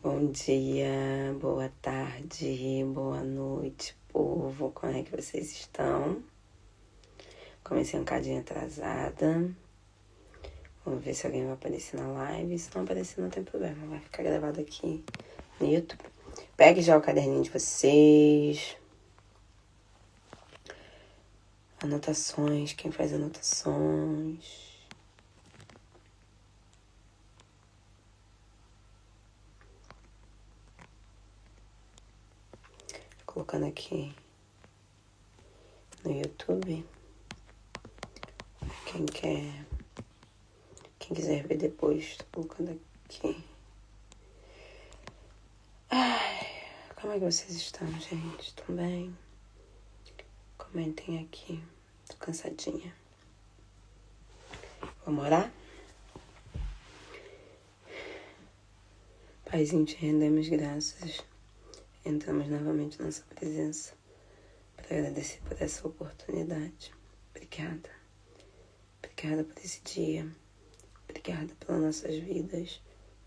Bom dia, boa tarde, boa noite, povo. Como é que vocês estão? Comecei um cadinho atrasada. Vamos ver se alguém vai aparecer na live. Se não aparecer, não tem problema. Vai ficar gravado aqui no YouTube. Pegue já o caderninho de vocês. Anotações. Quem faz anotações? Colocando aqui no YouTube. Quem quiser ver depois, tô colocando aqui. Ai, como é que vocês estão, gente? Estão bem? Comentem aqui. Tô cansadinha. Vamos orar? Paizinho, te rendemos graças. Entramos novamente na sua presença para agradecer por essa oportunidade. Obrigada. Obrigada por esse dia. Obrigada pelas nossas vidas.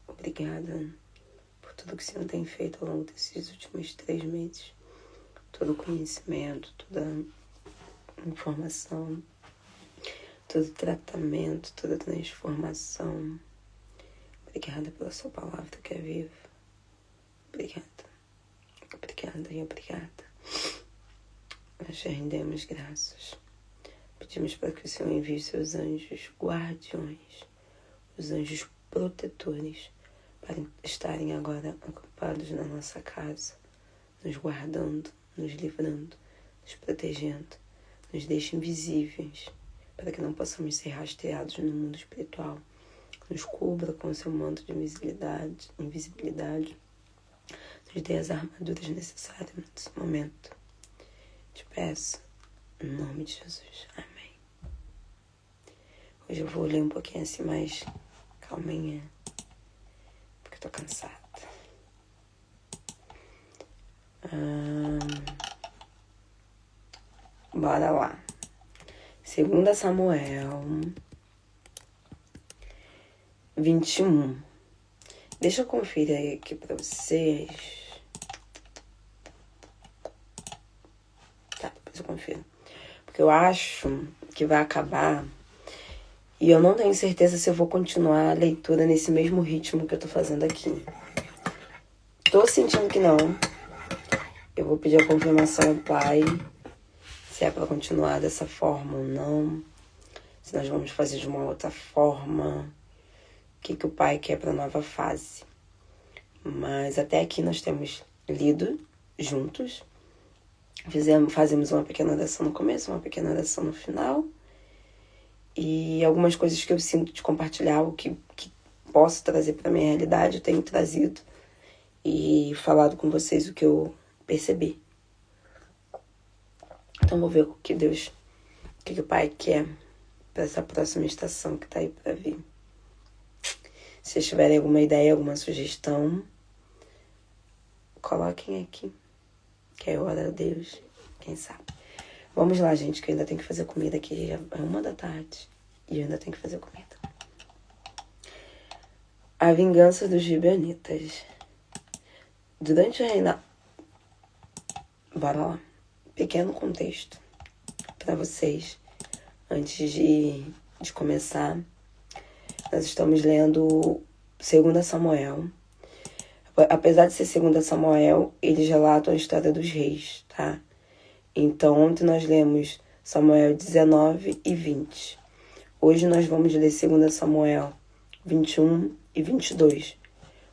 Obrigada por tudo que o Senhor tem feito ao longo desses últimos 3 meses. Todo conhecimento, toda informação, todo tratamento, toda transformação. Obrigada pela sua palavra que é viva. Obrigada. Obrigada e obrigada. Nós te rendemos graças. Pedimos para que o Senhor envie seus anjos guardiões, os anjos protetores, para estarem agora ocupados na nossa casa, nos guardando, nos livrando, nos protegendo, nos deixem invisíveis, para que não possamos ser rastreados no mundo espiritual. Nos cubra com o seu manto de invisibilidade, nos dê as armaduras necessárias nesse momento. Te peço, em nome de Jesus. Amém. Hoje eu vou ler um pouquinho assim mais calminha, porque eu tô cansada. Bora lá. 2 Samuel 21. Deixa eu conferir aqui pra vocês. Tá, depois eu confiro. Porque eu acho que vai acabar e eu não tenho certeza se eu vou continuar a leitura nesse mesmo ritmo que eu tô fazendo aqui. Tô sentindo que não. Eu vou pedir a confirmação ao Pai, se é pra continuar dessa forma ou não. Se nós vamos fazer de uma outra forma. O que o Pai quer pra nova fase. Mas até aqui nós temos lido juntos. Fazemos uma pequena oração no começo, uma pequena oração no final. E algumas coisas que eu sinto de compartilhar, o que posso trazer para minha realidade, eu tenho trazido e falado com vocês o que eu percebi. Então vou ver o que o Pai quer para essa próxima estação que tá aí para vir. Se vocês tiverem alguma ideia, alguma sugestão, coloquem aqui. Que é hora a Deus, quem sabe. Vamos lá, gente, que eu ainda tenho que fazer comida aqui. Já é 1h e eu ainda tenho que fazer comida. A vingança dos gibeonitas. Durante o reinado... Bora lá. Pequeno contexto para vocês. Antes de começar, nós estamos lendo 2 Samuel. Apesar de ser 2 Samuel, eles relatam a história dos reis, tá? Então, ontem nós lemos Samuel 19 e 20. Hoje nós vamos ler 2 Samuel 21 e 22,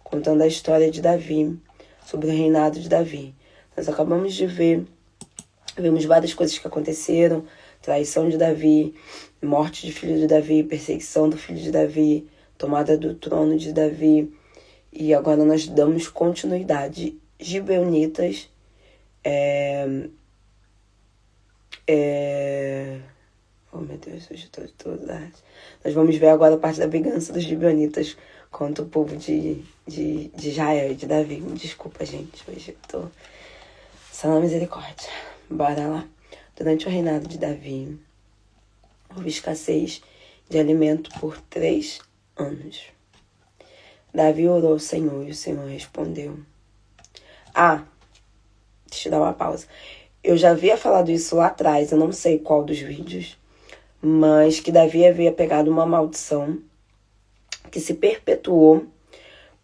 contando a história de Davi, sobre o reinado de Davi. Nós acabamos de vemos várias coisas que aconteceram, traição de Davi, morte de filho de Davi, perseguição do filho de Davi, tomada do trono de Davi. E agora nós damos continuidade. Gibeonitas Oh, meu Deus, hoje eu tô de arte. Nós vamos ver agora a parte da vingança dos gibeonitas contra o povo de Israel e de Davi. Me desculpa, gente. Hoje eu tô só na misericórdia. Bora lá. Durante o reinado de Davi, houve escassez de alimento por 3 anos. Davi orou ao Senhor e o Senhor respondeu. Deixa eu dar uma pausa. Eu já havia falado isso lá atrás, eu não sei qual dos vídeos, mas que Davi havia pegado uma maldição que se perpetuou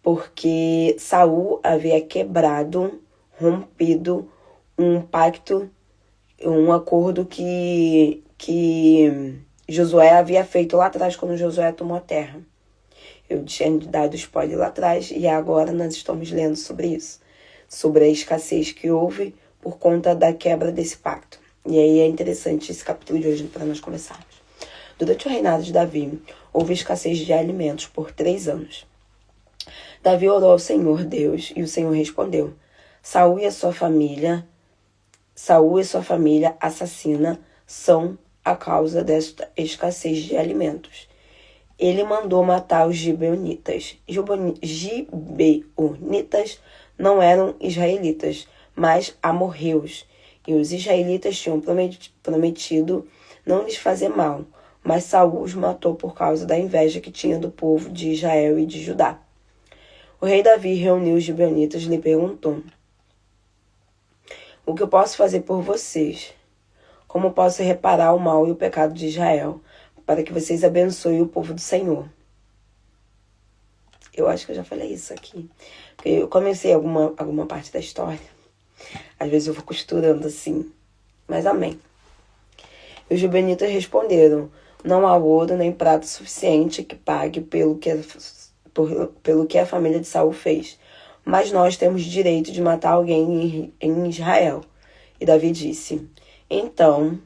porque Saul havia quebrado, rompido um pacto, um acordo que Josué havia feito lá atrás, quando Josué tomou a terra. Eu tinha dado spoiler lá atrás e agora nós estamos lendo sobre isso. Sobre a escassez que houve por conta da quebra desse pacto. E aí é interessante esse capítulo de hoje para nós começarmos. Durante o reinado de Davi, houve escassez de alimentos por 3 anos. Davi orou ao Senhor Deus e o Senhor respondeu. Saul e sua família assassina são a causa desta escassez de alimentos. Ele mandou matar os gibeonitas. Gibeonitas não eram israelitas, mas amorreus. E os israelitas tinham prometido não lhes fazer mal, mas Saul os matou por causa da inveja que tinha do povo de Israel e de Judá. O rei Davi reuniu os gibeonitas e lhe perguntou: o que eu posso fazer por vocês? Como posso reparar o mal e o pecado de Israel, para que vocês abençoem o povo do Senhor? Eu acho que eu já falei isso aqui. Porque eu comecei alguma parte da história. Às vezes eu vou costurando assim. Mas amém. E os gibeonitas responderam: não há ouro nem prata suficiente que pague pelo que a família de Saul fez. Mas nós temos direito de matar alguém em Israel. E Davi disse: então,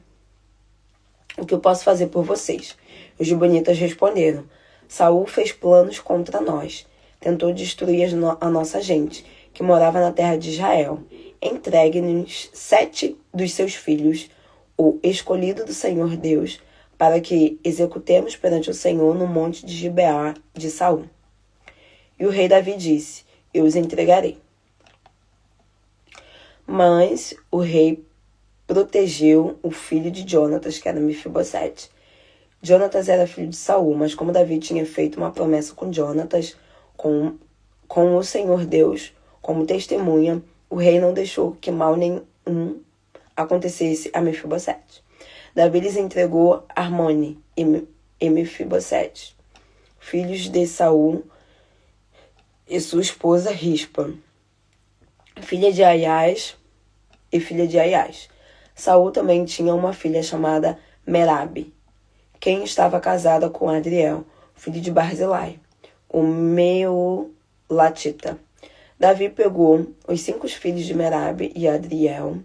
o que eu posso fazer por vocês? Os gibeonitas responderam: Saul fez planos contra nós. Tentou destruir a nossa gente, que morava na terra de Israel. Entregue-nos 7 dos seus filhos, o escolhido do Senhor Deus, para que executemos perante o Senhor no monte de Gibeá de Saul. E o rei Davi disse: eu os entregarei. Mas o rei protegeu o filho de Jonatas, que era Mefibosete. Jonatas era filho de Saul, mas como Davi tinha feito uma promessa com Jonatas, com o Senhor Deus como testemunha, o rei não deixou que mal nenhum acontecesse a Mefibosete. Davi lhes entregou Armone e Mefibosete, filhos de Saul, e sua esposa Rispa, filha de Aias e filha de Aias. Saul também tinha uma filha chamada Merabe, quem estava casada com Adriel, filho de Barzilai, o Meolatita. Davi pegou os 5 filhos de Merabe e Adriel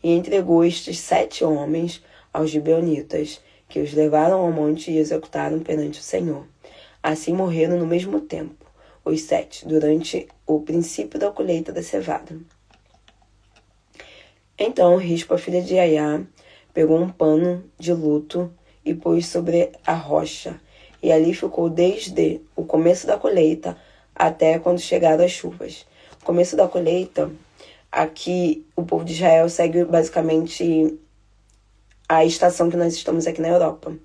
e entregou estes 7 homens aos gibeonitas, que os levaram ao monte e executaram perante o Senhor. Assim morreram no mesmo tempo, os 7, durante o princípio da colheita da cevada. Então Rispa, filha de Aiá, pegou um pano de luto e pôs sobre a rocha, e ali ficou desde o começo da colheita até quando chegaram as chuvas. O começo da colheita, aqui o povo de Israel segue basicamente a estação que nós estamos aqui na Europa.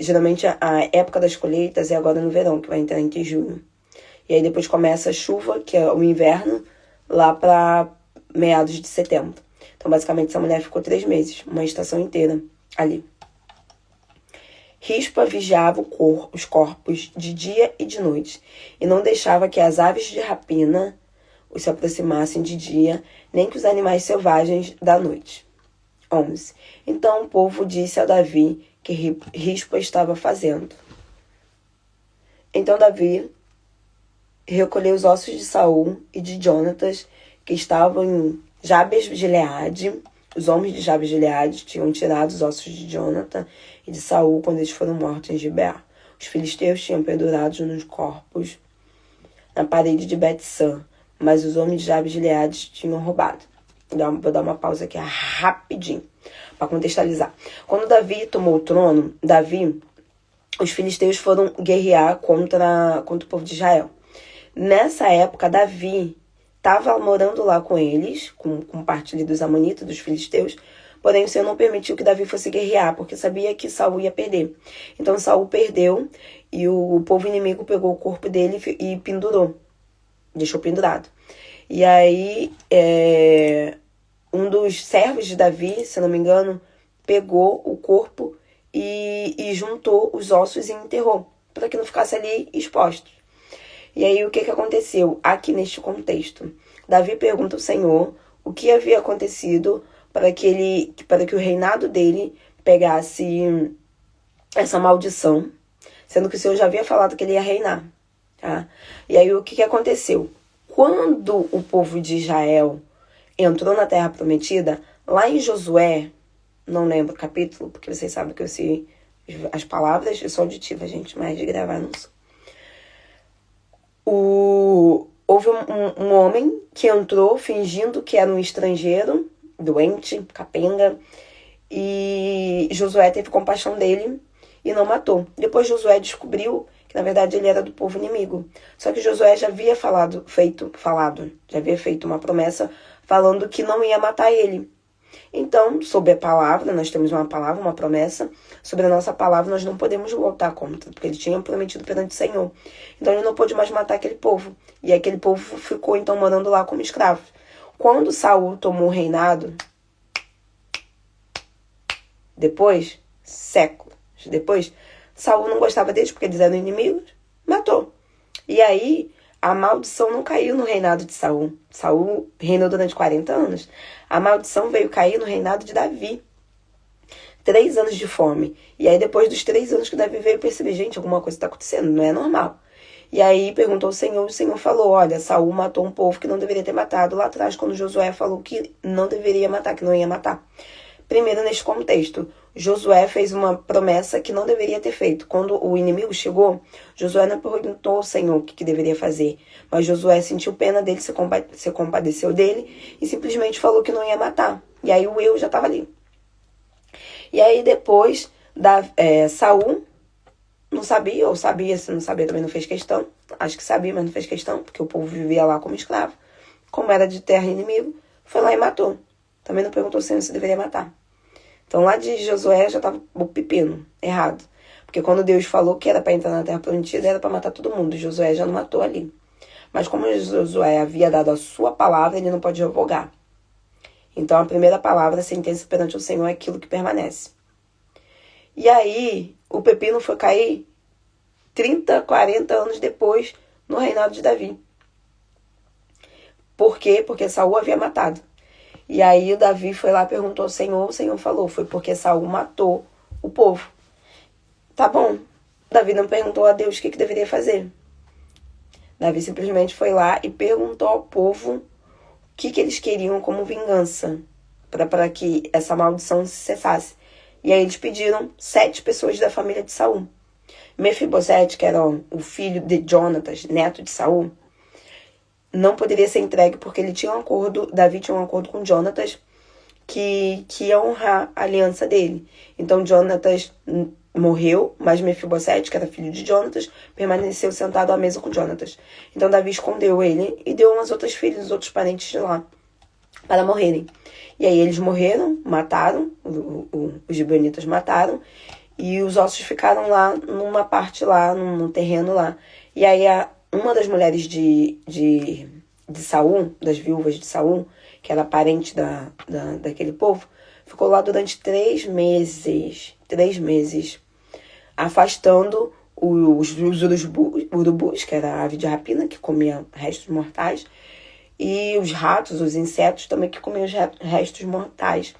Geralmente a época das colheitas é agora no verão, que vai entrar entre junho. E aí depois começa a chuva, que é o inverno, lá para meados de setembro. Então, basicamente, essa mulher ficou 3 meses, uma estação inteira ali. Rispa vigiava os corpos de dia e de noite, e não deixava que as aves de rapina se aproximassem de dia, nem que os animais selvagens da noite. 11. Então o povo disse a Davi que Rispa estava fazendo. Então Davi recolheu os ossos de Saul e de Jonatas, que estavam em Jabes de Gileade. Os homens de Jabes de Gileade tinham tirado os ossos de Jonatan e de Saul quando eles foram mortos em Gibeá. Os filisteus tinham pendurados nos corpos na parede de Bet-San, mas os homens de Jabes de Gileade tinham roubado. Vou dar uma pausa aqui rapidinho para contextualizar. Quando Davi tomou o trono, os filisteus foram guerrear contra o povo de Israel. Nessa época, Davi estava morando lá com eles, com parte ali dos amonitas, dos filisteus, Porém, o Senhor não permitiu que Davi fosse guerrear, porque sabia que Saul ia perder. Então, Saul perdeu e o povo inimigo pegou o corpo dele e pendurou. Deixou pendurado. E aí, um dos servos de Davi, se não me engano, pegou o corpo e juntou os ossos e enterrou, para que não ficasse ali exposto. E aí, o que aconteceu aqui neste contexto? Davi pergunta ao Senhor o que havia acontecido para que o reinado dele pegasse essa maldição, sendo que o Senhor já havia falado que ele ia reinar. Tá? E aí, o que aconteceu? Quando o povo de Israel entrou na Terra Prometida, lá em Josué, não lembro o capítulo, porque vocês sabem que eu sei as palavras, eu sou auditiva, gente, mas de gravar não sou. Houve um homem que entrou fingindo que era um estrangeiro, doente, capenga, e Josué teve compaixão dele e não matou. Depois Josué descobriu que na verdade ele era do povo inimigo. Só que Josué já havia feito uma promessa falando que não ia matar ele. Então, sobre a palavra, nós temos uma palavra, uma promessa. Sobre a nossa palavra, nós não podemos voltar contra, porque ele tinha prometido perante o Senhor. Então, ele não pôde mais matar aquele povo. E aquele povo ficou, então, morando lá como escravo. Quando Saul tomou o reinado, séculos depois, Saul não gostava deles, porque eles eram inimigos, matou. E aí, a maldição não caiu no reinado de Saul. Saul reinou durante 40 anos. A maldição veio cair no reinado de Davi. 3 anos de fome. E aí, depois dos 3 anos que Davi veio perceber, gente, alguma coisa está acontecendo, não é normal. E aí, perguntou ao Senhor, o Senhor falou, olha, Saul matou um povo que não deveria ter matado lá atrás, quando Josué falou que não deveria matar, que não ia matar. Primeiro, neste contexto, Josué fez uma promessa que não deveria ter feito. Quando o inimigo chegou, Josué não perguntou ao Senhor o que deveria fazer. Mas Josué sentiu pena dele, se compadeceu dele e simplesmente falou que não ia matar. E aí o eu já estava ali. E aí depois, Saul não sabia, ou sabia, se não sabia também não fez questão. Acho que sabia, mas não fez questão, porque o povo vivia lá como escravo. Como era de terra inimigo, foi lá e matou. Também não perguntou ao Senhor se deveria matar. Então lá de Josué já estava o pepino, errado. Porque quando Deus falou que era para entrar na Terra Prometida, era para matar todo mundo. Josué já não matou ali. Mas como Josué havia dado a sua palavra, ele não pode revogar. Então a primeira palavra, a sentença perante o Senhor, é aquilo que permanece. E aí o pepino foi cair 30, 40 anos depois no reinado de Davi. Por quê? Porque Saul havia matado. E aí o Davi foi lá e perguntou ao Senhor, o Senhor falou, foi porque Saul matou o povo. Tá bom. Davi não perguntou a Deus o que deveria fazer. Davi simplesmente foi lá e perguntou ao povo o que eles queriam como vingança, para que essa maldição se cessasse. E aí eles pediram 7 pessoas da família de Saul. Mefibosete, que era o filho de Jonatas, neto de Saul, não poderia ser entregue porque ele tinha Davi tinha um acordo com Jonatas que ia honrar a aliança dele. Então Jonatas morreu, mas Mefibosete, que era filho de Jonatas, permaneceu sentado à mesa com Jonatas. Então Davi escondeu ele e deu umas outras filhas, os outros parentes de lá, para morrerem. E aí eles morreram, mataram, os gibeonitas mataram, e os ossos ficaram lá, numa parte lá, num terreno lá. E aí uma das mulheres de Saul, das viúvas de Saul, que era parente daquele povo, ficou lá durante 3 meses. 3 meses. Afastando os urubus, que era a ave de rapina, que comia restos mortais, e os ratos, os insetos também, que comiam os restos mortais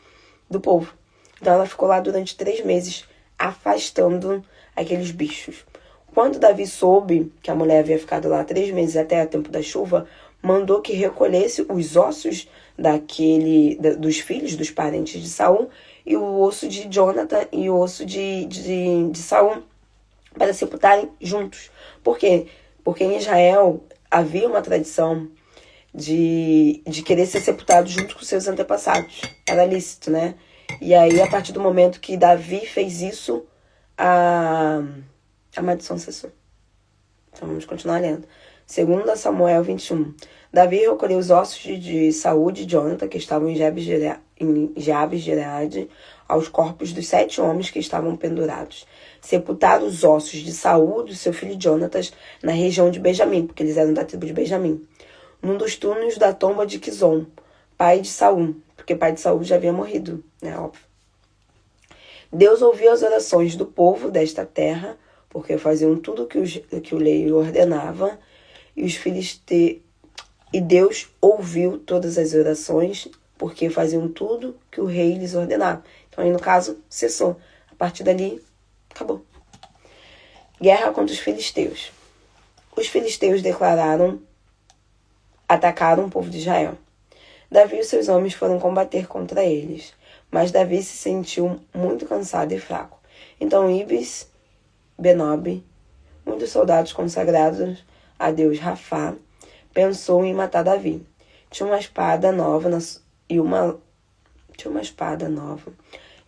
do povo. Então ela ficou lá durante 3 meses, afastando aqueles bichos. Quando Davi soube que a mulher havia ficado lá 3 meses até o tempo da chuva, mandou que recolhesse os ossos dos filhos, dos parentes de Saul, e o osso de Jonathan e o osso de Saul, para sepultarem juntos. Por quê? Porque em Israel havia uma tradição de querer ser sepultado junto com seus antepassados. Era lícito, né? E aí, a partir do momento que Davi fez isso, a maldição cessou. Então vamos continuar lendo. 2 Samuel 21. Davi recolheu os ossos de Saul e de Jonathan, que estavam em em Jabes de Gileade, aos corpos dos 7 homens que estavam pendurados. Sepultaram os ossos de Saul e do seu filho Jonatas na região de Benjamim, porque eles eram da tribo de Benjamim, num dos túneis da tomba de Quizon, pai de Saul, porque pai de Saul já havia morrido, né, óbvio. Deus ouviu as orações do povo desta terra, porque faziam tudo que o lei ordenava, e Deus ouviu todas as orações, porque faziam tudo que o rei lhes ordenava. Então, aí, no caso, cessou. A partir dali, acabou. Guerra contra os filisteus. Os filisteus atacaram o povo de Israel. Davi e seus homens foram combater contra eles, mas Davi se sentiu muito cansado e fraco. Então Ibis, Benob, um dos soldados consagrados a Deus Rafá, pensou em matar Davi. Tinha uma espada nova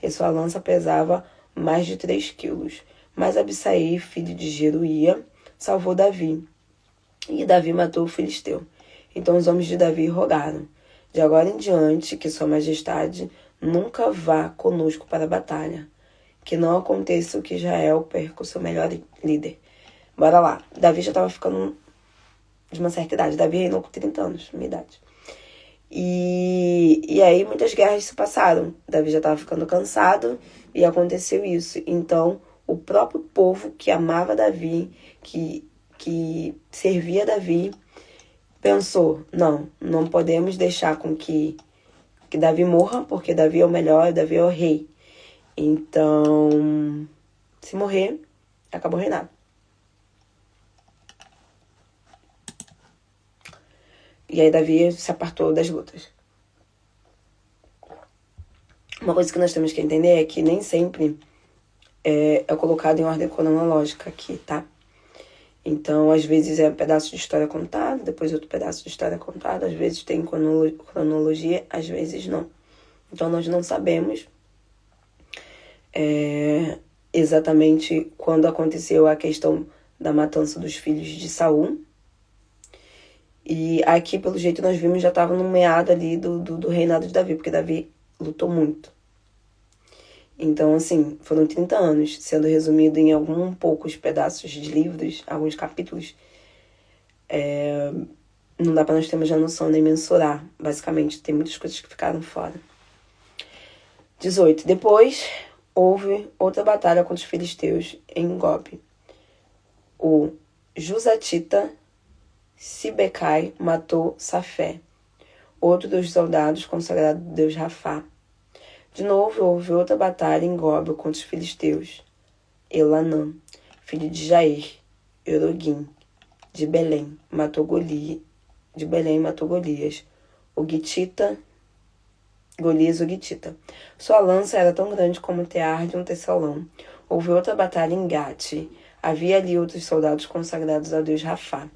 e sua lança pesava mais de 3 quilos. Mas Abisai, filho de Zeruia, salvou Davi, e Davi matou o filisteu. Então os homens de Davi rogaram: de agora em diante, que sua majestade nunca vá conosco para a batalha, que não aconteça o que Israel perca o seu melhor líder. Bora lá. Davi já estava ficando de uma certa idade. Davi reinou com 30 anos, minha idade. E aí muitas guerras se passaram. Davi já estava ficando cansado e aconteceu isso. Então o próprio povo que amava Davi, que servia Davi, pensou: não podemos deixar com que Davi morra, porque Davi é o melhor, Davi é o rei. Então, se morrer, acabou o reinado. E aí Davi se apartou das lutas. Uma coisa que nós temos que entender é que nem sempre é colocado em ordem cronológica aqui, tá? Então, às vezes é um pedaço de história contado, depois outro pedaço de história contado, às vezes tem cronologia, às vezes não. Então, nós não sabemos exatamente quando aconteceu a questão da matança dos filhos de Saul. E aqui, pelo jeito, nós vimos, já estava no meado ali do reinado de Davi, porque Davi lutou muito. Então, assim, foram 30 anos, sendo resumido em poucos pedaços de livros, alguns capítulos. Não dá para nós termos a noção nem mensurar. Basicamente, tem muitas coisas que ficaram fora. 18. Depois, houve outra batalha contra os filisteus em Gob. O Jusatita Sibecai matou Safé, outro dos soldados consagrados a Deus Rafá. De novo, houve outra batalha em Gob contra os filisteus. Elanã, filho de Jair, Eroguim, de Belém, matou Golias. Golias o Gitita. Sua lança era tão grande como o tear de um tecelão. Houve outra batalha em Gate. Havia ali outros soldados consagrados a Deus Rafá,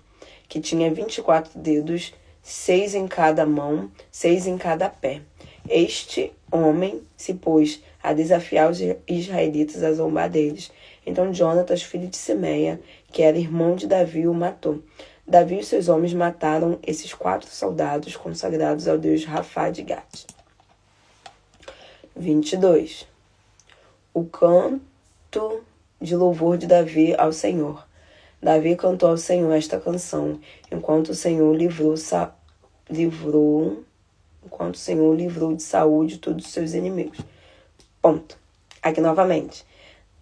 que tinha 24 dedos, 6 em cada mão, 6 em cada pé. Este homem se pôs a desafiar os israelitas a zombar deles. Então Jonatas, filho de Simeia, que era irmão de Davi, o matou. Davi e seus homens mataram esses 4 soldados consagrados ao Deus Rafá de Gate. 22. O canto de louvor de Davi ao Senhor. Davi cantou ao Senhor esta canção, enquanto o Senhor livrou de Saul de todos os seus inimigos. Ponto. Aqui novamente.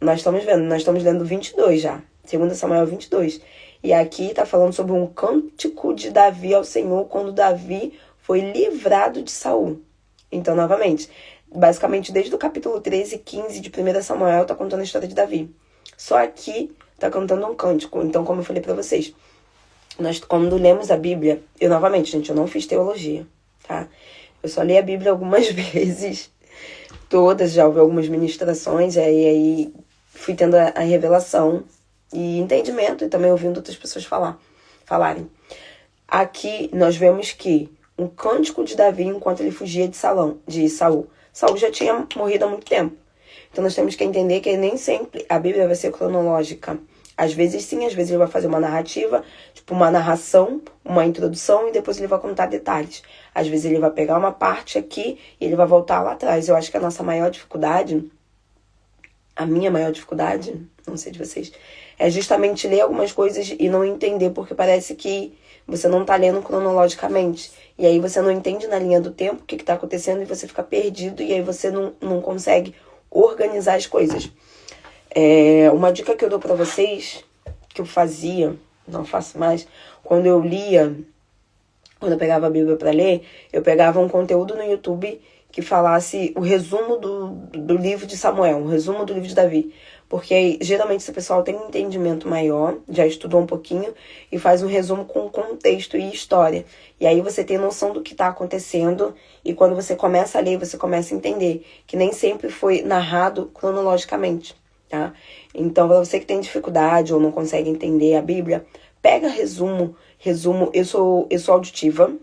Nós estamos lendo 22 já. 2 Samuel 22. E aqui está falando sobre um cântico de Davi ao Senhor quando Davi foi livrado de Saul. Então, novamente, basicamente desde o capítulo 13 e 15 de 1 Samuel está contando a história de Davi. Só aqui está cantando um cântico. Então, como eu falei para vocês, nós, quando lemos a Bíblia, eu não fiz teologia, tá? Eu só li a Bíblia algumas vezes, todas, já ouvi algumas ministrações, aí fui tendo a revelação e entendimento, e também ouvindo outras pessoas falarem. Aqui nós vemos que um cântico de Davi enquanto ele fugia de Saul. Saul já tinha morrido há muito tempo. Então nós temos que entender que nem sempre a Bíblia vai ser cronológica. Às vezes sim, às vezes ele vai fazer uma narrativa, tipo uma narração, uma introdução e depois ele vai contar detalhes. Às vezes ele vai pegar uma parte aqui e ele vai voltar lá atrás. Eu acho que a nossa maior dificuldade, a minha maior dificuldade, não sei de vocês, é justamente ler algumas coisas e não entender, porque parece que você não tá lendo cronologicamente. E aí você não entende na linha do tempo o que tá acontecendo e você fica perdido e aí você não consegue organizar as coisas. Uma dica que eu dou pra vocês, que eu fazia, não faço mais, quando eu pegava a Bíblia pra ler, eu pegava um conteúdo no YouTube que falasse o resumo do livro de Samuel, o resumo do livro de Davi. Porque aí, geralmente esse pessoal tem um entendimento maior, já estudou um pouquinho, e faz um resumo com contexto e história. E aí você tem noção do que está acontecendo, e quando você começa a ler, você começa a entender que nem sempre foi narrado cronologicamente, tá? Então, para você que tem dificuldade ou não consegue entender a Bíblia, pega resumo. Eu sou auditiva.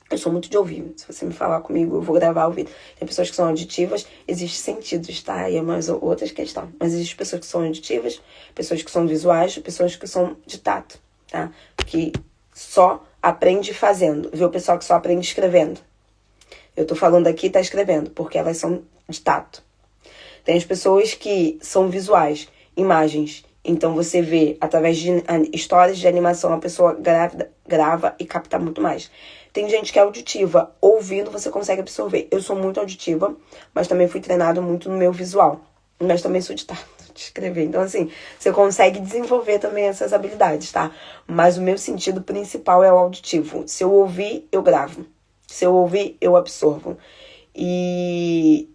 Eu sou muito de ouvir. Se você me falar comigo, eu vou gravar ao ouvido. Tem pessoas que são auditivas, existem sentidos, tá? E é mais outra questão. Mas existem pessoas que são auditivas, pessoas que são visuais, pessoas que são de tato, tá? Que só aprende fazendo. Viu o pessoal que só aprende escrevendo? Eu tô falando aqui e tá escrevendo, porque elas são de tato. Tem as pessoas que são visuais, imagens. Então você vê, através de histórias de animação, a pessoa grava e capta muito mais. Tem gente que é auditiva, ouvindo você consegue absorver. Eu sou muito auditiva, mas também fui treinado muito no meu visual. Mas também sou de escrever. Então, assim, você consegue desenvolver também essas habilidades, tá? Mas o meu sentido principal é o auditivo. Se eu ouvir, eu gravo. Se eu ouvir, eu absorvo. E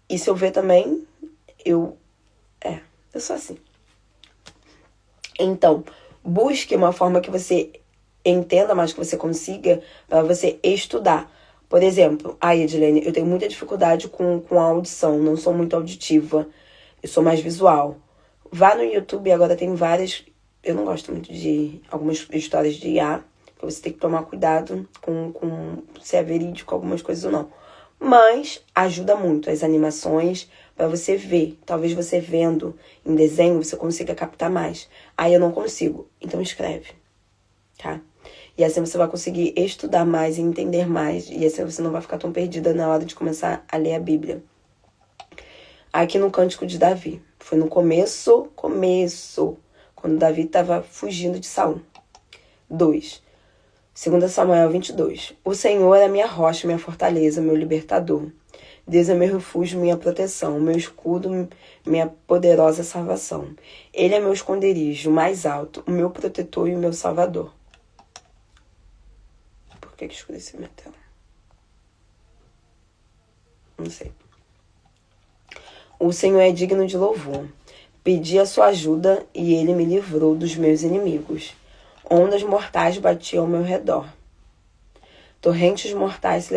se eu ver também, eu sou assim. Então, busque uma forma que você entenda mais, que você consiga, para você estudar. Por exemplo, Edilene, eu tenho muita dificuldade com a audição, não sou muito auditiva, eu sou mais visual. Vá no YouTube, agora tem várias, eu não gosto muito de algumas histórias de IA, porque você tem que tomar cuidado com se é verídico algumas coisas ou não. Mas ajuda muito as animações para você ver. Talvez você vendo em desenho você consiga captar mais. Aí eu não consigo, então escreve, tá? E assim você vai conseguir estudar mais e entender mais. E assim você não vai ficar tão perdida na hora de começar a ler a Bíblia. Aqui no Cântico de Davi. Foi no começo, quando Davi estava fugindo de Saul. 2. 2 Samuel 22. O Senhor é minha rocha, minha fortaleza, meu libertador. Deus é meu refúgio, minha proteção, meu escudo, minha poderosa salvação. Ele é meu esconderijo mais alto, o meu protetor e o meu salvador. Por que escureceu minha tela? Não sei. O Senhor é digno de louvor. Pedi a sua ajuda e ele me livrou dos meus inimigos. Ondas mortais batiam ao meu redor. Torrentes mortais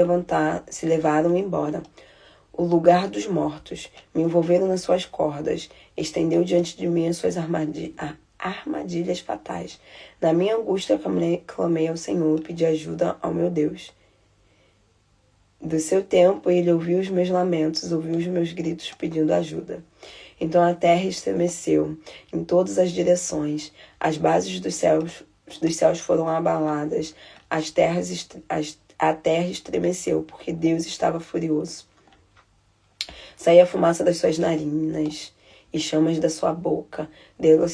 se levaram embora. O lugar dos mortos me envolveram nas suas cordas. Estendeu diante de mim as suas armadilhas fatais. Na minha angústia clamei ao Senhor e pedi ajuda ao meu Deus. Do seu tempo ele ouviu os meus lamentos, ouviu os meus gritos pedindo ajuda. Então a terra estremeceu em todas as direções. As bases dos céus foram abaladas. A terra estremeceu, porque Deus estava furioso. Saía fumaça das suas narinas e chamas da sua boca. Delas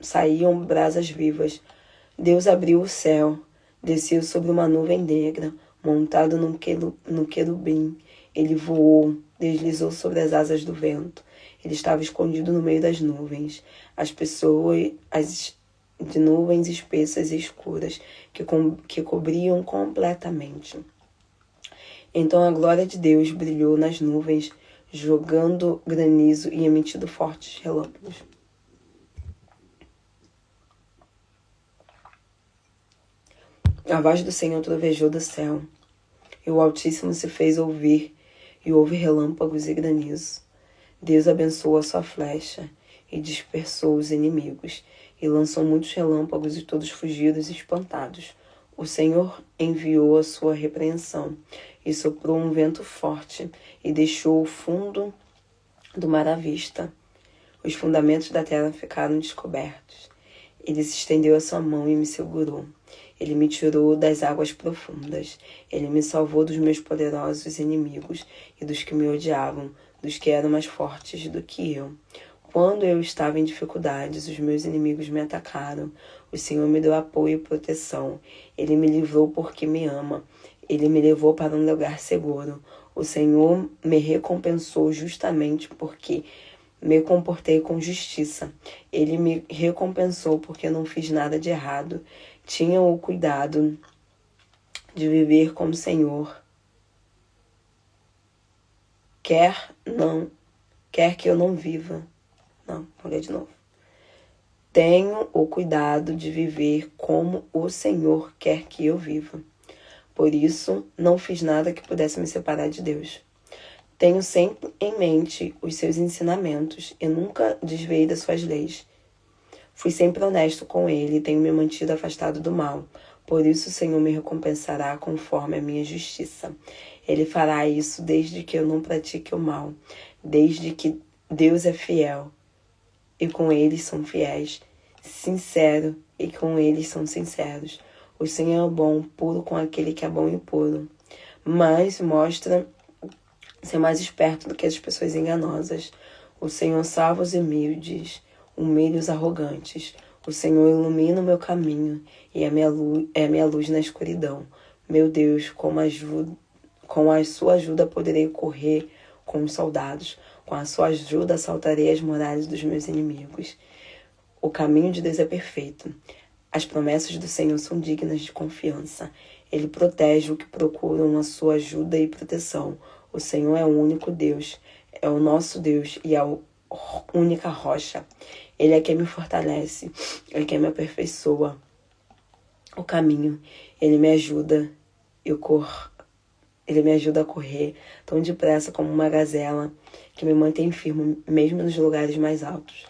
saíam brasas vivas. Deus abriu o céu, desceu sobre uma nuvem negra, montado no querubim. Ele voou, deslizou sobre as asas do vento. Ele estava escondido no meio das nuvens. As pessoas de nuvens espessas e escuras que cobriam completamente. Então a glória de Deus brilhou nas nuvens, jogando granizo e emitindo fortes relâmpagos. A voz do Senhor trovejou do céu, e o Altíssimo se fez ouvir, e houve relâmpagos e granizo. Deus abençoou a sua flecha, e dispersou os inimigos, e lançou muitos relâmpagos, e todos fugidos e espantados. O Senhor enviou a sua repreensão, e soprou um vento forte, e deixou o fundo do mar à vista. Os fundamentos da terra ficaram descobertos. Ele se estendeu a sua mão e me segurou. Ele me tirou das águas profundas. Ele me salvou dos meus poderosos inimigos e dos que me odiavam, dos que eram mais fortes do que eu. Quando eu estava em dificuldades, os meus inimigos me atacaram. O Senhor me deu apoio e proteção. Ele me livrou porque me ama. Ele me levou para um lugar seguro. O Senhor me recompensou justamente porque me comportei com justiça. Ele me recompensou porque não fiz nada de errado. Tinha o cuidado de viver como o Senhor. Quer que eu não viva. Não, vou ler de novo. Tenho o cuidado de viver como o Senhor quer que eu viva. Por isso, não fiz nada que pudesse me separar de Deus. Tenho sempre em mente os seus ensinamentos e nunca desviei das suas leis. Fui sempre honesto com ele e tenho me mantido afastado do mal. Por isso o Senhor me recompensará conforme a minha justiça. Ele fará isso desde que eu não pratique o mal, desde que Deus é fiel e com eles são fiéis, sincero e com eles são sinceros. O Senhor é bom, puro com aquele que é bom e puro, mas mostra ser mais esperto do que as pessoas enganosas. O Senhor salva os humildes, humilha os arrogantes. O Senhor ilumina o meu caminho e é minha luz na escuridão. Meu Deus, com a sua ajuda poderei correr com os soldados. Com a sua ajuda assaltarei as muralhas dos meus inimigos. O caminho de Deus é perfeito. As promessas do Senhor são dignas de confiança. Ele protege o que procuram a sua ajuda e proteção. O Senhor é o único Deus, é o nosso Deus e é a única rocha. Ele é quem me fortalece, é quem me aperfeiçoa o caminho. Ele me ajuda a correr tão depressa como uma gazela, que me mantém firme mesmo nos lugares mais altos.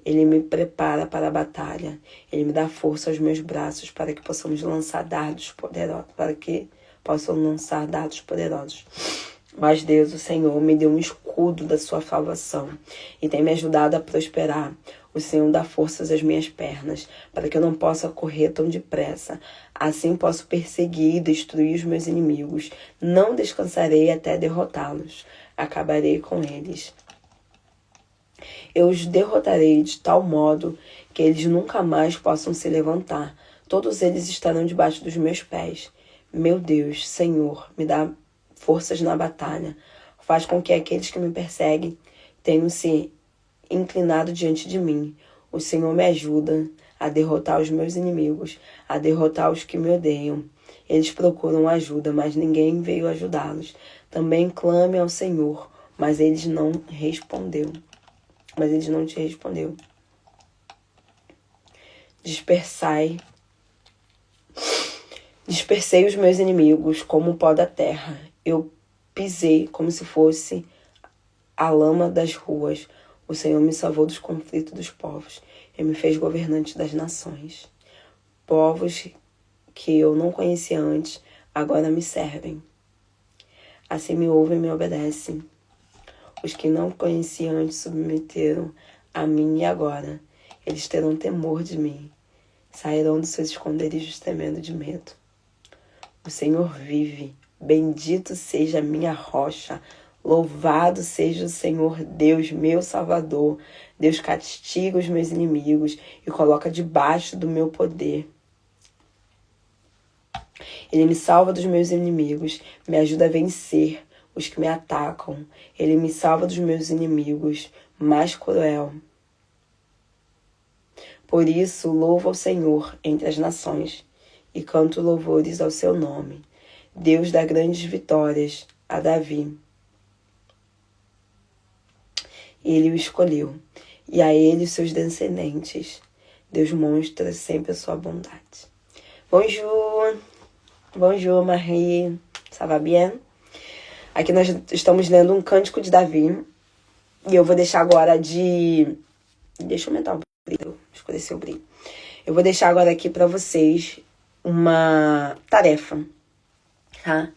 Ele me prepara para a batalha. Ele me dá força aos meus braços para que possam lançar dardos poderosos. Mas Deus, o Senhor, me deu um escudo da sua salvação e tem me ajudado a prosperar. O Senhor dá forças às minhas pernas, para que eu não possa correr tão depressa. Assim posso perseguir e destruir os meus inimigos. Não descansarei até derrotá-los. Acabarei com eles. Eu os derrotarei de tal modo que eles nunca mais possam se levantar. Todos eles estarão debaixo dos meus pés. Meu Deus, Senhor, me dá forças na batalha. Faz com que aqueles que me perseguem tenham se inclinado diante de mim. O Senhor me ajuda a derrotar os meus inimigos, a derrotar os que me odeiam. Eles procuram ajuda, mas ninguém veio ajudá-los. Também clame ao Senhor, mas ele não te respondeu. Dispersei os meus inimigos como o pó da terra. Eu pisei como se fosse a lama das ruas. O Senhor me salvou dos conflitos dos povos e me fez governante das nações. Povos que eu não conhecia antes, agora me servem. Assim me ouvem e me obedecem. Os que não conheciam antes submeteram a mim e agora eles terão temor de mim. Sairão dos seus esconderijos tremendo de medo. O Senhor vive. Bendito seja a minha rocha. Louvado seja o Senhor Deus, meu Salvador. Deus castiga os meus inimigos e coloca debaixo do meu poder. Ele me salva dos meus inimigos, me ajuda a vencer os que me atacam. Ele me salva dos meus inimigos mais cruel. Por isso, louvo ao Senhor entre as nações e canto louvores ao seu nome. Deus dá grandes vitórias a Davi. Ele o escolheu, e a ele os seus descendentes. Deus mostra sempre a sua bondade. Bonjour, Marie. Ça va bien? Aqui nós estamos lendo um cântico de Davi. E eu vou deixar agora de... Deixa eu aumentar o brilho, escurecer o brilho. Eu vou deixar agora aqui para vocês uma tarefa, tá?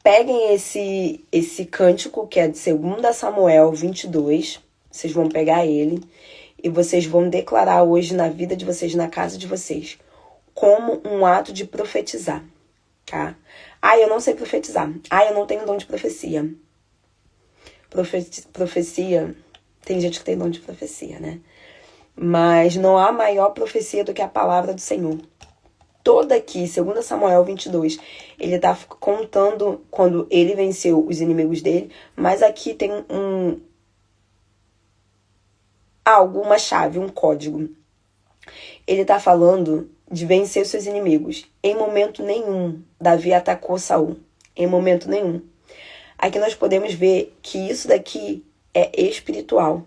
Peguem esse cântico, que é de 2 Samuel 22, vocês vão pegar ele e vocês vão declarar hoje na vida de vocês, na casa de vocês, como um ato de profetizar, tá? Eu não sei profetizar. Eu não tenho dom de profecia. Profecia, tem gente que tem dom de profecia, né? Mas não há maior profecia do que a palavra do Senhor. Toda aqui, 2 Samuel 22, ele tá contando quando ele venceu os inimigos dele, mas aqui tem uma chave, um código. Ele tá falando de vencer os seus inimigos. Em momento nenhum, Davi atacou Saul. Em momento nenhum. Aqui nós podemos ver que isso daqui é espiritual.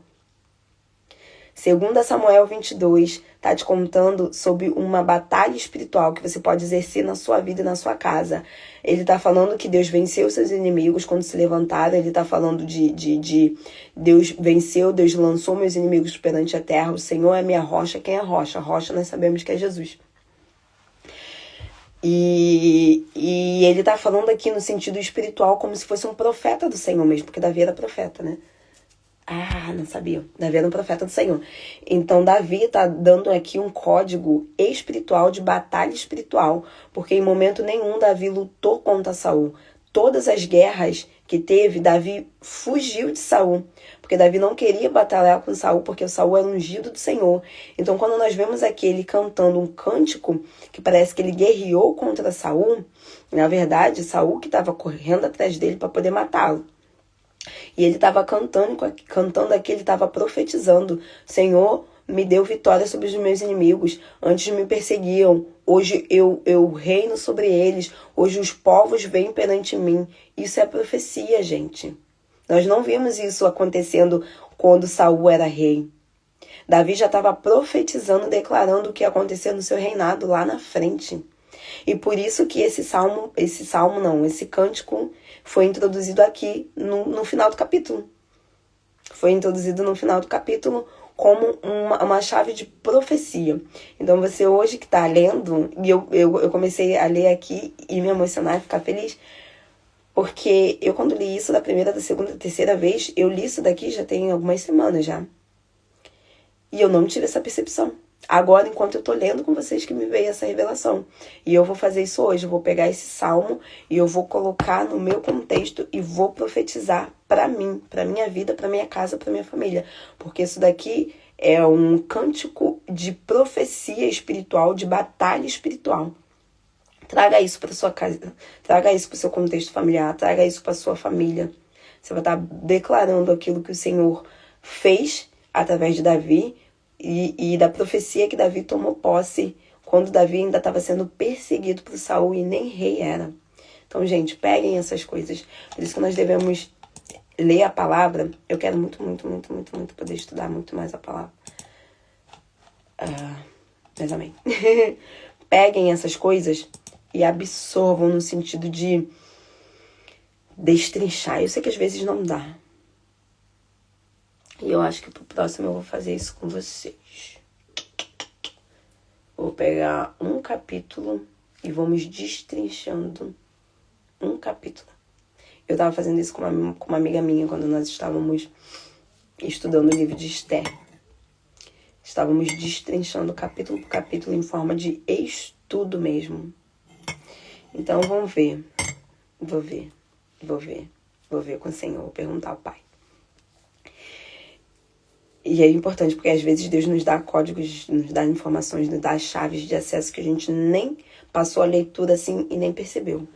2 Samuel 22 está te contando sobre uma batalha espiritual que você pode exercer na sua vida e na sua casa. Ele está falando que Deus venceu seus inimigos quando se levantaram. Ele está falando de Deus venceu, Deus lançou meus inimigos perante a terra. O Senhor é minha rocha. Quem é a rocha? A rocha nós sabemos que é Jesus. E ele está falando aqui no sentido espiritual como se fosse um profeta do Senhor mesmo, porque Davi era profeta, né? Não sabia. Davi era um profeta do Senhor. Então, Davi está dando aqui um código espiritual, de batalha espiritual, porque em momento nenhum Davi lutou contra Saul. Todas as guerras que teve, Davi fugiu de Saul, porque Davi não queria batalhar com Saul, porque o Saul era ungido do Senhor. Então, quando nós vemos aqui ele cantando um cântico, que parece que ele guerreou contra Saul, na verdade, Saul que estava correndo atrás dele para poder matá-lo. E ele estava cantando aqui, ele estava profetizando: Senhor, me deu vitória sobre os meus inimigos. Antes me perseguiam, hoje eu reino sobre eles. Hoje os povos vêm perante mim. Isso é profecia, gente. Nós não vimos isso acontecendo quando Saul era rei. Davi já estava profetizando, declarando o que ia acontecer no seu reinado lá na frente. E por isso que esse cântico foi introduzido aqui no final do capítulo. Foi introduzido no final do capítulo como uma chave de profecia. Então você hoje que está lendo, e eu comecei a ler aqui e me emocionar e ficar feliz, porque eu quando li isso da primeira, da segunda, da terceira vez, eu li isso daqui já tem algumas semanas já. E eu não tive essa percepção. Agora, enquanto eu tô lendo com vocês, que me veio essa revelação. E eu vou fazer isso hoje. Eu vou pegar esse salmo e eu vou colocar no meu contexto e vou profetizar para mim, para minha vida, para minha casa, para minha família. Porque isso daqui é um cântico de profecia espiritual, de batalha espiritual. Traga isso para sua casa, traga isso para o seu contexto familiar, traga isso para sua família. Você vai estar declarando aquilo que o Senhor fez através de Davi, e da profecia que Davi tomou posse quando Davi ainda estava sendo perseguido por Saul e nem rei era. Então, gente, peguem essas coisas. Por isso que nós devemos ler a palavra. Eu quero muito poder estudar muito mais a palavra. Mas amém. Peguem essas coisas e absorvam no sentido de destrinchar. Eu sei que às vezes não dá. E eu acho que pro próximo eu vou fazer isso com vocês. Vou pegar um capítulo e vamos destrinchando um capítulo. Eu tava fazendo isso com uma amiga minha quando nós estávamos estudando o livro de Esther. Estávamos destrinchando capítulo por capítulo em forma de estudo mesmo. Então vamos ver. Vou ver com o Senhor, vou perguntar ao Pai. E é importante, porque às vezes Deus nos dá códigos, nos dá informações, nos dá chaves de acesso que a gente nem passou a leitura assim e nem percebeu.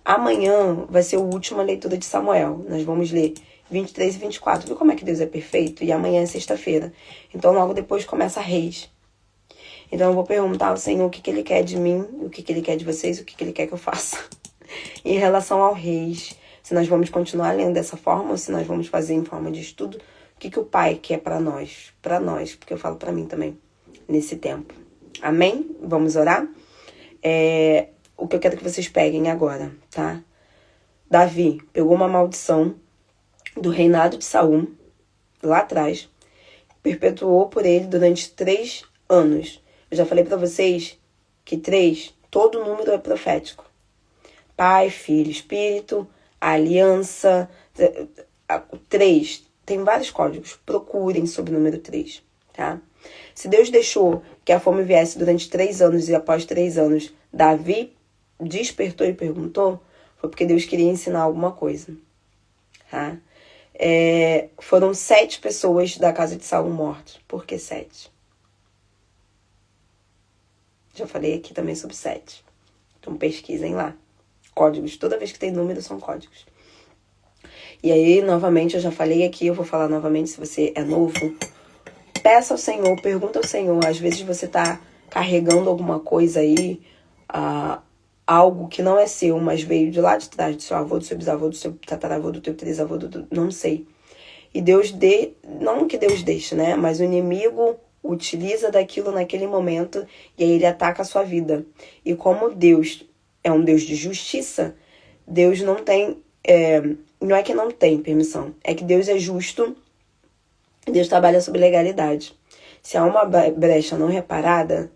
Amanhã vai ser a última leitura de Samuel. Nós vamos ler 23 e 24. Viu como é que Deus é perfeito? E amanhã é sexta-feira. Então logo depois começa Reis. Então eu vou perguntar ao Senhor o que Ele quer de mim, o que Ele quer de vocês, o que Ele quer que eu faça. Em relação ao Reis, se nós vamos continuar lendo dessa forma ou se nós vamos fazer em forma de estudo, o que o Pai quer para nós, porque eu falo para mim também, nesse tempo. Amém? Vamos orar? O que eu quero que vocês peguem agora, tá? Davi pegou uma maldição do reinado de Saul, lá atrás, perpetuou por ele durante 3 anos. Eu já falei para vocês que 3, todo número é profético. Pai, Filho, Espírito, a aliança, 3 tem vários códigos. Procurem sobre o número 3, tá? Se Deus deixou que a fome viesse durante 3 anos e após 3 anos Davi despertou e perguntou, foi porque Deus queria ensinar alguma coisa, tá? Foram 7 pessoas da casa de Saul mortas. Por que 7? Já falei aqui também sobre 7. Então pesquisem lá. Códigos. Toda vez que tem número são códigos. E aí, novamente, eu já falei aqui, eu vou falar novamente, se você é novo, peça ao Senhor, pergunta ao Senhor. Às vezes você tá carregando alguma coisa aí, algo que não é seu, mas veio de lá de trás, do seu avô, do seu bisavô, do seu tataravô, do teu trisavô, não sei. E Deus não que Deus deixe, né? Mas o inimigo utiliza daquilo naquele momento e aí ele ataca a sua vida. E como Deus é um Deus de justiça, Deus não tem... não é que não tem permissão, é que Deus é justo, Deus trabalha sob legalidade. Se há uma brecha não reparada,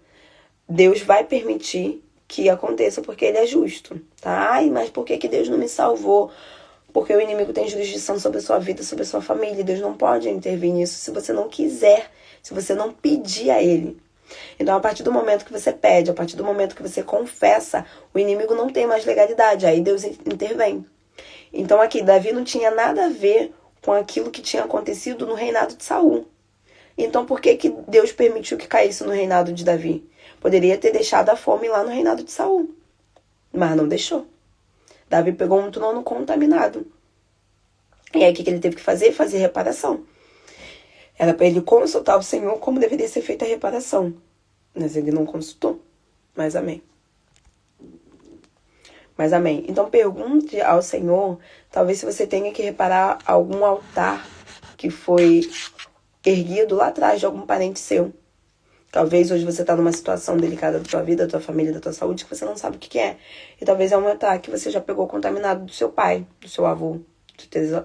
Deus vai permitir que aconteça porque ele é justo, tá? Ai, mas por que Deus não me salvou? Porque o inimigo tem jurisdição sobre a sua vida, sobre a sua família. Deus não pode intervir nisso se você não quiser, se você não pedir a ele. Então, a partir do momento que você pede, a partir do momento que você confessa, o inimigo não tem mais legalidade, aí Deus intervém. Então, aqui, Davi não tinha nada a ver com aquilo que tinha acontecido no reinado de Saul. Então, por que Deus permitiu que caísse no reinado de Davi? Poderia ter deixado a fome lá no reinado de Saul, mas não deixou. Davi pegou um trono contaminado. E aí, o que ele teve que fazer? Fazer reparação. Era para ele consultar o Senhor como deveria ser feita a reparação. Mas ele não consultou. Mas amém. Mas amém. Então pergunte ao Senhor, talvez se você tenha que reparar algum altar que foi erguido lá atrás de algum parente seu. Talvez hoje você está numa situação delicada da tua vida, da tua família, da tua saúde, que você não sabe o que é. E talvez é um altar que você já pegou contaminado do seu pai, do seu avô,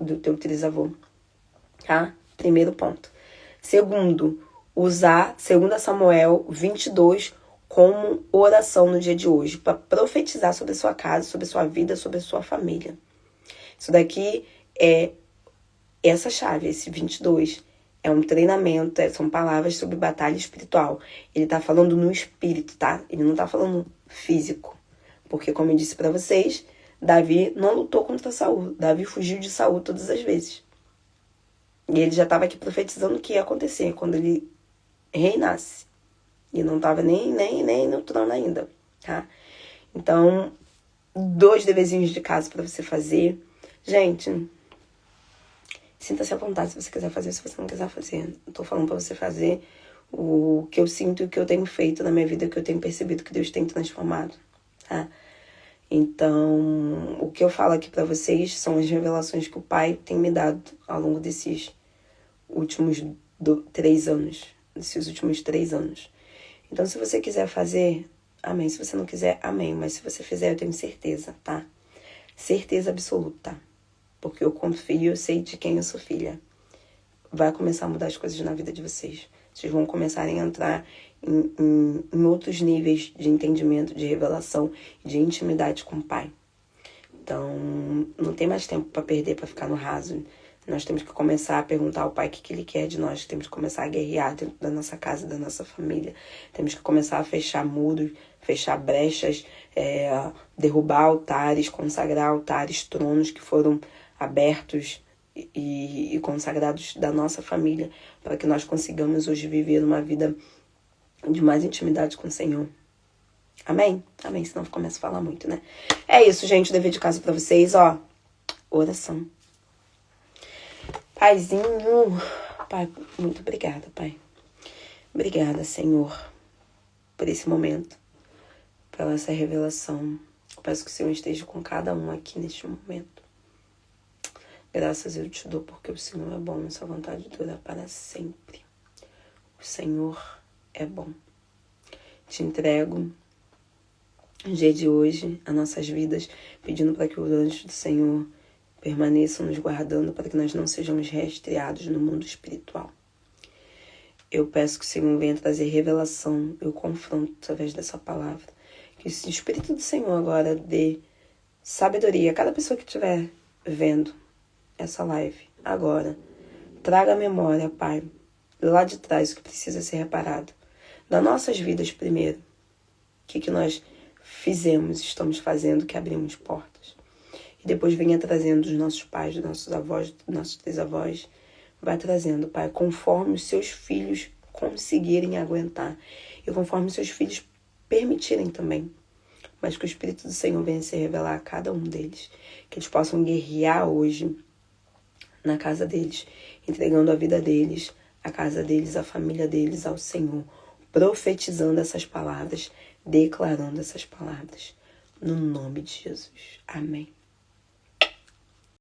do teu trisavô. Tá? Primeiro ponto. Segundo, usar 2 Samuel 22 como oração no dia de hoje, para profetizar sobre a sua casa, sobre a sua vida, sobre a sua família. Isso daqui é essa chave, esse 22. É um treinamento, são palavras sobre batalha espiritual. Ele tá falando no espírito, tá? Ele não tá falando físico. Porque, como eu disse para vocês, Davi não lutou contra Saul. Davi fugiu de Saul todas as vezes. E ele já estava aqui profetizando o que ia acontecer quando ele reinasse. E não estava nem no trono ainda, tá? Então, 2 deverzinhos de casa para você fazer. Gente, sinta-se à vontade se você quiser fazer, se você não quiser fazer. Eu tô falando para você fazer o que eu sinto e o que eu tenho feito na minha vida, o que eu tenho percebido que Deus tem transformado, tá? Então, o que eu falo aqui para vocês são as revelações que o Pai tem me dado ao longo desses últimos 3 anos. Desses últimos 3 anos. Então, se você quiser fazer, amém. Se você não quiser, amém. Mas se você fizer, eu tenho certeza, tá? Certeza absoluta. Porque eu confio, eu sei de quem eu sou filha. Vai começar a mudar as coisas na vida de vocês. Vocês vão começar a entrar em outros níveis de entendimento, de revelação, de intimidade com o Pai. Então, não tem mais tempo para perder, para ficar no raso. Nós temos que começar a perguntar ao Pai o que Ele quer de nós. Temos que começar a guerrear dentro da nossa casa, da nossa família. Temos que começar a fechar muros, fechar brechas, derrubar altares, consagrar altares, tronos que foram abertos e consagrados da nossa família, para que nós consigamos hoje viver uma vida de mais intimidade com o Senhor. Amém? Amém, senão eu começo a falar muito, né? É isso, gente, o dever de casa para vocês, ó. Oração. Paizinho, Pai, muito obrigada, Pai. Obrigada, Senhor, por esse momento, pela essa revelação. Eu peço que o Senhor esteja com cada um aqui neste momento. Graças eu te dou porque o Senhor é bom, sua vontade dura para sempre. O Senhor é bom. Te entrego no dia de hoje, as nossas vidas, pedindo para que os anjos do Senhor permaneçam nos guardando para que nós não sejamos rastreados no mundo espiritual. Eu peço que o Senhor venha trazer revelação, eu confronto através dessa palavra. Que o Espírito do Senhor agora dê sabedoria a cada pessoa que estiver vendo essa live agora, Traga à memória, Pai, lá de trás o que precisa ser reparado. Das nossas vidas primeiro. O que nós fizemos, estamos fazendo, que abrimos portas. E depois venha trazendo dos nossos pais, dos nossos avós, dos nossos bisavós. Vai trazendo, Pai, conforme os seus filhos conseguirem aguentar. E conforme os seus filhos permitirem também. Mas que o Espírito do Senhor venha se revelar a cada um deles. Que eles possam guerrear hoje na casa deles, entregando a vida deles, a casa deles, a família deles ao Senhor, profetizando essas palavras, declarando essas palavras. No nome de Jesus. Amém.